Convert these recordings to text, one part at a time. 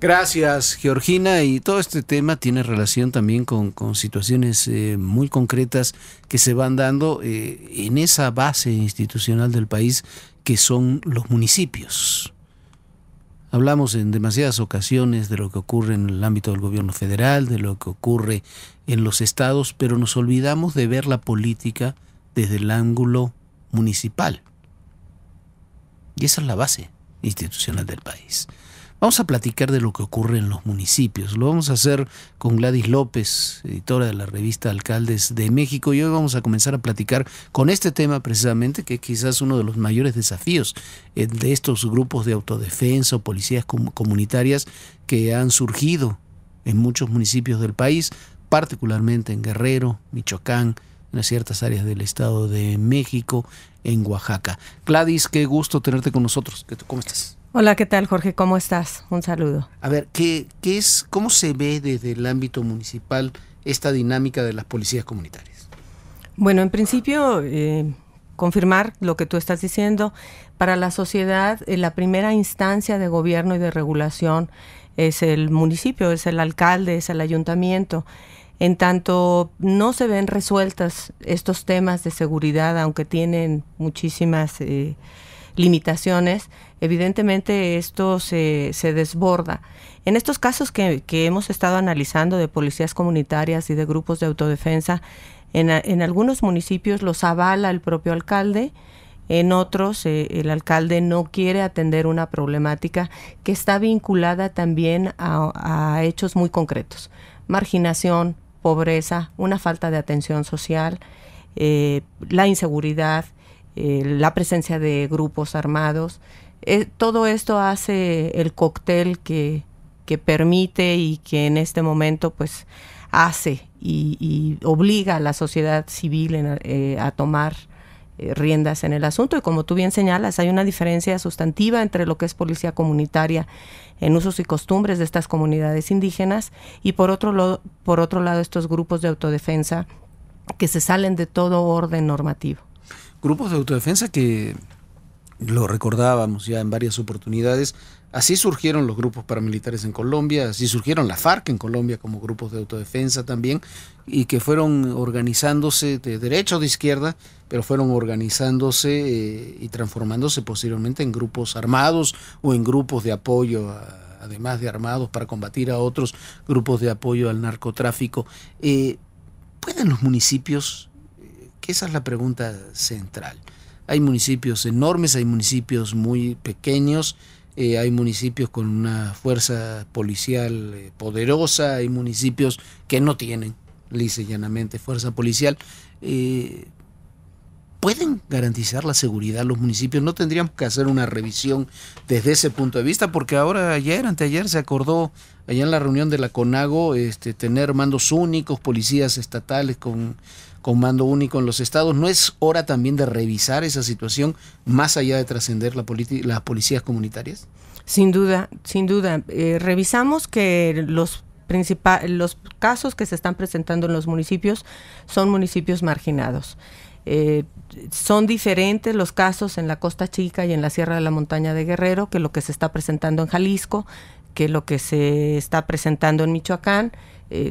Gracias, Georgina. Y todo este tema tiene relación también con situaciones muy concretas que se van dando en esa base institucional del país que son los municipios. Hablamos en demasiadas ocasiones de lo que ocurre en el ámbito del gobierno federal, de lo que ocurre en los estados, pero nos olvidamos de ver la política desde el ángulo municipal. Y esa es la base institucional del país. Vamos a platicar de lo que ocurre en los municipios. Lo vamos a hacer con Gladys López, editora de la revista Alcaldes de México, y hoy vamos a comenzar a platicar con este tema precisamente, que es quizás uno de los mayores desafíos de estos grupos de autodefensa o policías comunitarias que han surgido en muchos municipios del país, particularmente en Guerrero, Michoacán, en ciertas áreas del Estado de México, en Oaxaca. Gladys, qué gusto tenerte con nosotros. ¿Cómo estás? Hola, ¿qué tal, Jorge? ¿Cómo estás? Un saludo. A ver, ¿cómo se ve desde el ámbito municipal esta dinámica de las policías comunitarias? Bueno, en principio, confirmar lo que tú estás diciendo. Para la sociedad, la primera instancia de gobierno y de regulación es el municipio, es el alcalde, es el ayuntamiento. En tanto no se ven resueltas estos temas de seguridad, aunque tienen muchísimas limitaciones, evidentemente esto se desborda. En estos casos que hemos estado analizando de policías comunitarias y de grupos de autodefensa, en algunos municipios los avala el propio alcalde, en otros el alcalde no quiere atender una problemática que está vinculada también a hechos muy concretos: marginación, pobreza, una falta de atención social, la inseguridad, la presencia de grupos armados. Todo esto hace el cóctel que permite y que en este momento pues hace y obliga a la sociedad civil a tomar riendas en el asunto. Y como tú bien señalas, hay una diferencia sustantiva entre lo que es policía comunitaria en usos y costumbres de estas comunidades indígenas y por otro lado estos grupos de autodefensa que se salen de todo orden normativo. Grupos de autodefensa que lo recordábamos ya en varias oportunidades. Así surgieron los grupos paramilitares en Colombia, así surgieron la FARC en Colombia como grupos de autodefensa también, y que fueron organizándose de derecha o de izquierda, pero fueron organizándose y transformándose posteriormente en grupos armados o en grupos de apoyo, además de armados, para combatir a otros grupos de apoyo al narcotráfico. ¿Pueden los municipios? Que esa es la pregunta central. Hay municipios enormes, hay municipios muy pequeños, hay municipios con una fuerza policial poderosa, hay municipios que no tienen, lisa y llanamente, fuerza policial. ¿Pueden garantizar la seguridad los municipios? ¿No tendríamos que hacer una revisión desde ese punto de vista? Porque ahora, anteayer se acordó allá en la reunión de la CONAGO tener mandos únicos, policías estatales con mando único en los estados. ¿No es hora también de revisar esa situación más allá de trascender las policías comunitarias? Sin duda, sin duda. Revisamos que los casos que se están presentando en los municipios son municipios marginados. Son diferentes los casos en la Costa Chica y en la Sierra de la Montaña de Guerrero que lo que se está presentando en Jalisco, que lo que se está presentando en Michoacán.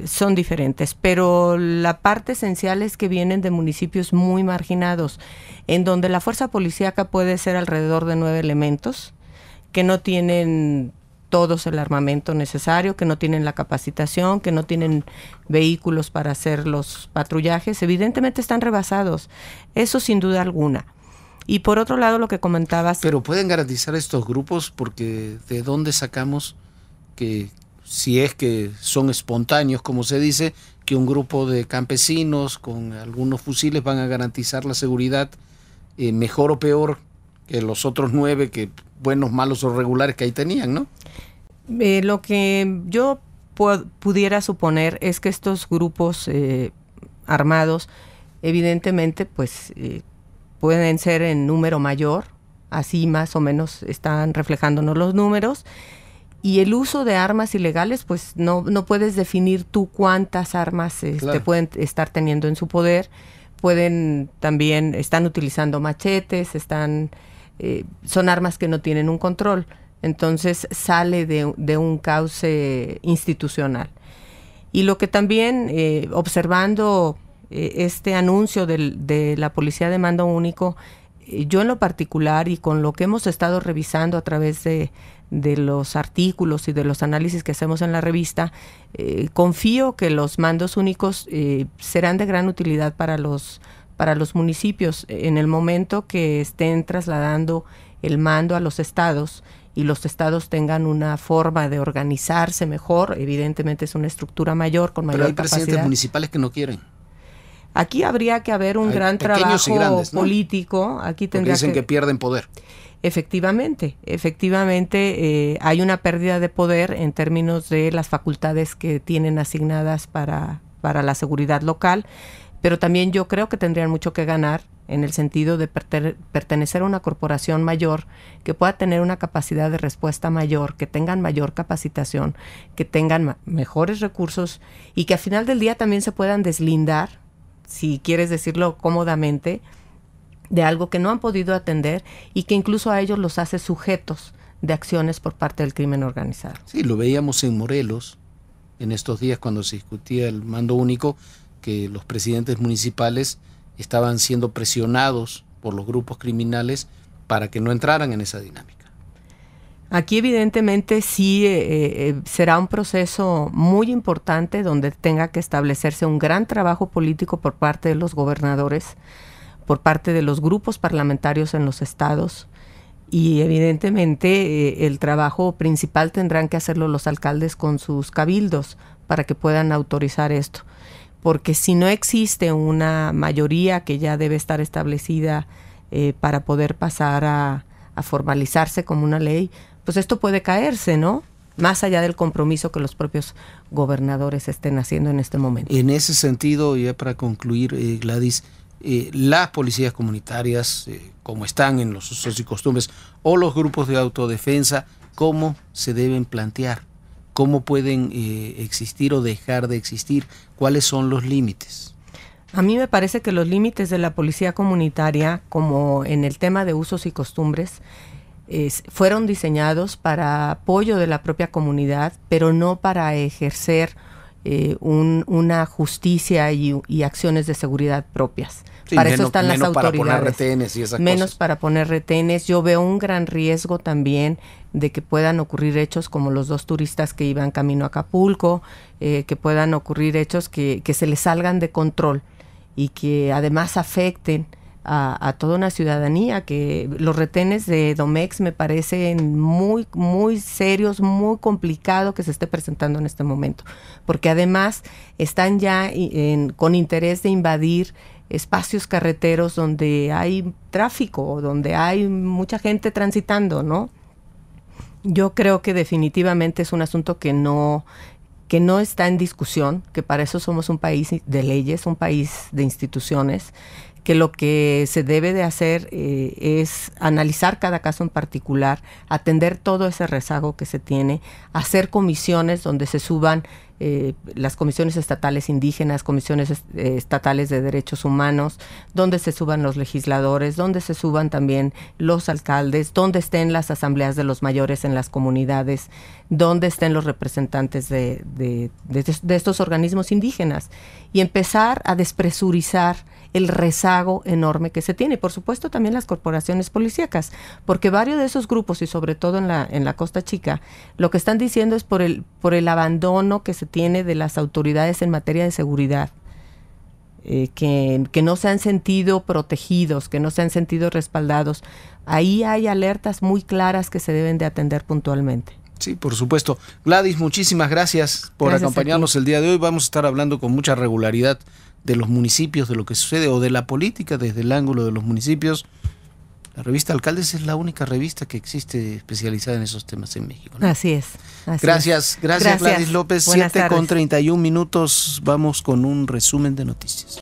Son diferentes, pero la parte esencial es que vienen de municipios muy marginados, en donde la fuerza policíaca puede ser alrededor de 9 elementos, que no tienen todos el armamento necesario, que no tienen la capacitación, que no tienen vehículos para hacer los patrullajes. Evidentemente están rebasados, eso sin duda alguna. Y por otro lado, lo que comentabas... Pero ¿pueden garantizar estos grupos? Porque ¿de dónde sacamos que, si es que son espontáneos, como se dice, que un grupo de campesinos con algunos fusiles van a garantizar la seguridad mejor o peor que los otros 9, que buenos, malos o regulares que ahí tenían, ¿no? Lo que yo pudiera suponer es que estos grupos armados, evidentemente, pues pueden ser en número mayor, así más o menos están reflejándonos los números. Y el uso de armas ilegales, pues no puedes definir tú cuántas armas claro, pueden estar teniendo en su poder. Están utilizando machetes, son armas que no tienen un control. entonces sale de un cauce institucional. Y lo que también, observando este anuncio de la Policía de Mando Único, yo en lo particular y con lo que hemos estado revisando a través de los artículos y de los análisis que hacemos en la revista, confío que los mandos únicos serán de gran utilidad para los municipios en el momento que estén trasladando el mando a los estados y los estados tengan una forma de organizarse mejor. Evidentemente es una estructura mayor, con mayor capacidad. Pero hay presidentes municipales que no quieren. Aquí habría que haber un gran trabajo grandes, ¿no? político. Aquí tendría dicen que pierden poder. Efectivamente, hay una pérdida de poder en términos de las facultades que tienen asignadas para la seguridad local, pero también yo creo que tendrían mucho que ganar en el sentido de pertenecer a una corporación mayor que pueda tener una capacidad de respuesta mayor, que tengan mayor capacitación, que tengan mejores recursos y que al final del día también se puedan deslindar, si quieres decirlo cómodamente, de algo que no han podido atender y que incluso a ellos los hace sujetos de acciones por parte del crimen organizado. Sí, lo veíamos en Morelos en estos días cuando se discutía el mando único, que los presidentes municipales estaban siendo presionados por los grupos criminales para que no entraran en esa dinámica. Aquí evidentemente sí será un proceso muy importante donde tenga que establecerse un gran trabajo político por parte de los gobernadores, por parte de los grupos parlamentarios en los estados y evidentemente el trabajo principal tendrán que hacerlo los alcaldes con sus cabildos para que puedan autorizar esto. Porque si no existe una mayoría que ya debe estar establecida para poder pasar a formalizarse como una ley, pues esto puede caerse, ¿no? Más allá del compromiso que los propios gobernadores estén haciendo en este momento. En ese sentido, ya para concluir, Gladys, las policías comunitarias, como están en los usos y costumbres, o los grupos de autodefensa, ¿cómo se deben plantear? ¿Cómo pueden existir o dejar de existir? ¿Cuáles son los límites? A mí me parece que los límites de la policía comunitaria, como en el tema de usos y costumbres, fueron diseñados para apoyo de la propia comunidad, pero no para ejercer una justicia y acciones de seguridad propias. Sí, para eso están las autoridades. Para poner retenes y esas menos cosas. Para poner retenes. Yo veo un gran riesgo también de que puedan ocurrir hechos como los 2 turistas que iban camino a Acapulco, que puedan ocurrir hechos que se les salgan de control y que además afecten a toda una ciudadanía. Que los retenes de Domex me parecen muy, muy serios, muy complicado que se esté presentando en este momento, porque además están ya con interés de invadir espacios carreteros donde hay tráfico, donde hay mucha gente transitando, ¿no? Yo creo que definitivamente es un asunto que no está en discusión, que para eso somos un país de leyes, un país de instituciones, que lo que se debe de hacer es analizar cada caso en particular, atender todo ese rezago que se tiene, hacer comisiones donde se suban las comisiones estatales indígenas, comisiones estatales de derechos humanos, donde se suban los legisladores, donde se suban también los alcaldes, donde estén las asambleas de los mayores en las comunidades, donde estén los representantes de estos organismos indígenas y empezar a despresurizar el rezago enorme que se tiene. Y por supuesto también las corporaciones policíacas, porque varios de esos grupos y sobre todo en la Costa Chica, lo que están diciendo es por el abandono que se tiene de las autoridades en materia de seguridad, que no se han sentido protegidos, que no se han sentido respaldados. Ahí hay alertas muy claras que se deben de atender puntualmente. Sí, por supuesto. Gladys, muchísimas gracias por acompañarnos el día de hoy. Vamos a estar hablando con mucha regularidad de los municipios, de lo que sucede, o de la política desde el ángulo de los municipios. La revista Alcaldes es la única revista que existe especializada en esos temas en México, ¿no? Así es. Gracias, Gladys López. 7:31 minutos. Vamos con un resumen de noticias.